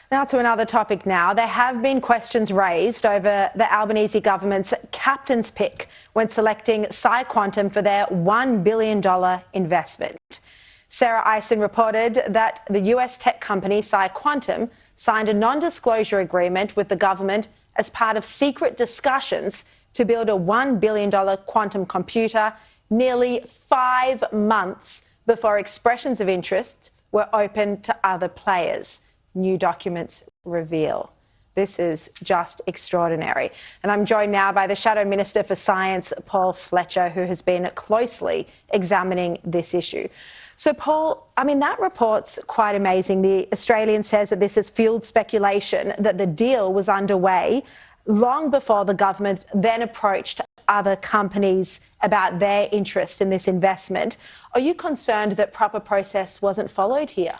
Now to another topic now. There have been questions raised over the Albanese government's captain's pick when selecting PsiQuantum for their $1 billion investment. Sarah Eisen reported that the US tech company PsiQuantum signed a non-disclosure agreement with the government as part of secret discussions to build a $1 billion quantum computer nearly 5 months before expressions of interest were open to other players. New documents reveal. This is just extraordinary. And I'm joined now by the Shadow Minister for Science, Paul Fletcher, who has been closely examining this issue. So, Paul, I mean, that report's quite amazing. The Australian says that this has fueled speculation that the deal was underway long before the government then approached other companies about their interest in this investment. Are you concerned that proper process wasn't followed here?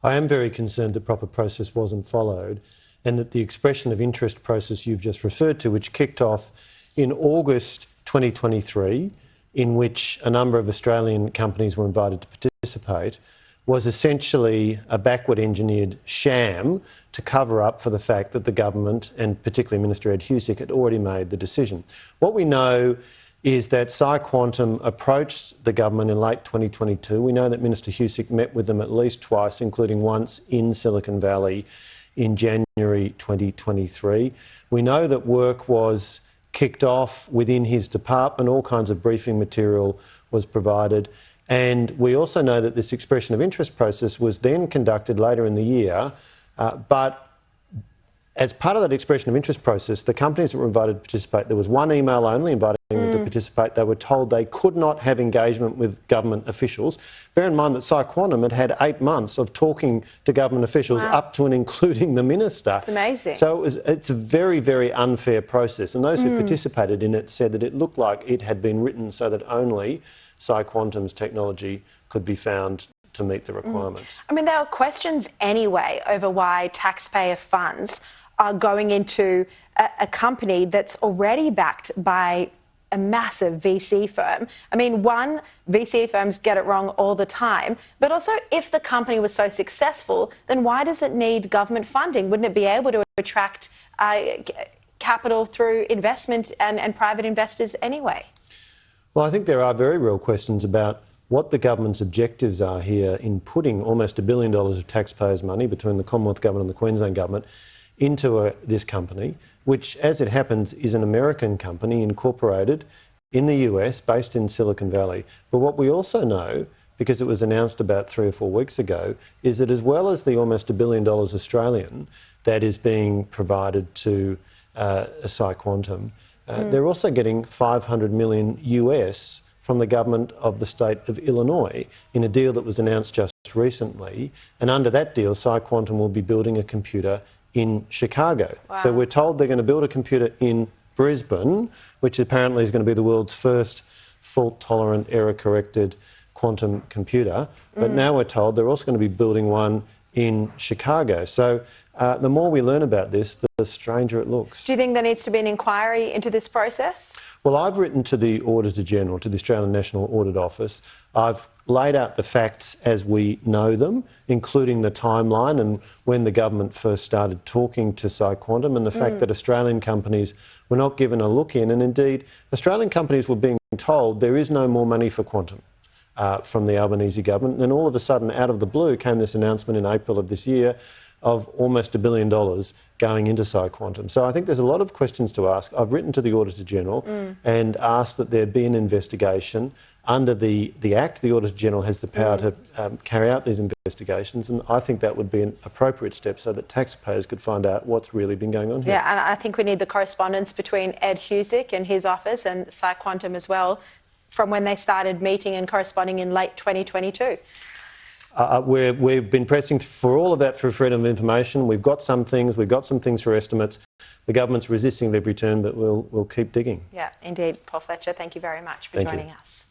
I am very concerned that proper process wasn't followed and that the expression of interest process you've just referred to, which kicked off in August 2023, in which a number of Australian companies were invited to participate, was essentially a backward engineered sham to cover up for the fact that the government, and particularly Minister Ed Husic, had already made the decision. What we know is that PsiQuantum approached the government in late 2022. We know that Minister Husic met with them at least twice, including once in Silicon Valley in January 2023. We know that work was kicked off within his department. All kinds of briefing material was provided. And we also know that this expression of interest process was then conducted later in the year, but as part of that expression of interest process, the companies that were invited to participate, there was one email only inviting them to participate. They were told they could not have engagement with government officials. Bear in mind that PsiQuantum had 8 months of talking to government officials up to and including the minister. It's amazing. So it's a very, very unfair process. And those who participated in it said that it looked like it had been written so that only PsiQuantum's technology could be found to meet the requirements. I mean, there are questions anyway over why taxpayer funds are going into a company that's already backed by a massive VC firm. I mean, one, VC firms get it wrong all the time, but also if the company was so successful, then why does it need government funding? Wouldn't it be able to attract capital through investment and private investors anyway? Well, I think there are very real questions about what the government's objectives are here in putting almost $1 billion of taxpayers' money between the Commonwealth Government and the Queensland Government into this company, which, as it happens, is an American company incorporated in the US, based in Silicon Valley. But what we also know, because it was announced about 3 or 4 weeks ago, is that as well as the almost $1 billion Australian that is being provided to PsiQuantum, they're also getting $500 million US from the government of the state of Illinois in a deal that was announced just recently. And under that deal, PsiQuantum will be building a computer in Chicago. Wow. So we're told they're going to build a computer in Brisbane, which apparently is going to be the world's first fault-tolerant, error-corrected quantum computer. But now we're told they're also going to be building one in Chicago. So the more we learn about this, the stranger it looks. Do you think there needs to be an inquiry into this process? Well, I've written to the Auditor-General, to the Australian National Audit Office. I've laid out the facts as we know them, including the timeline and when the government first started talking to PsiQuantum, and the fact that Australian companies were not given a look in. And indeed, Australian companies were being told there is no more money for quantum from the Albanese government. And then all of a sudden, out of the blue, came this announcement in April of this year of almost $1 billion going into PsiQuantum. So I think there's a lot of questions to ask. I've written to the Auditor-General and asked that there be an investigation. Under the Act, the Auditor-General has the power to carry out these investigations, and I think that would be an appropriate step so that taxpayers could find out what's really been going on here. Yeah, and I think we need the correspondence between Ed Husic and his office and PsiQuantum as well, from when they started meeting and corresponding in late 2022. We've been pressing for all of that through freedom of information. We've got some things through estimates. The government's resisting at every turn, but we'll keep digging. Yeah, indeed. Paul Fletcher, thank you very much for joining us.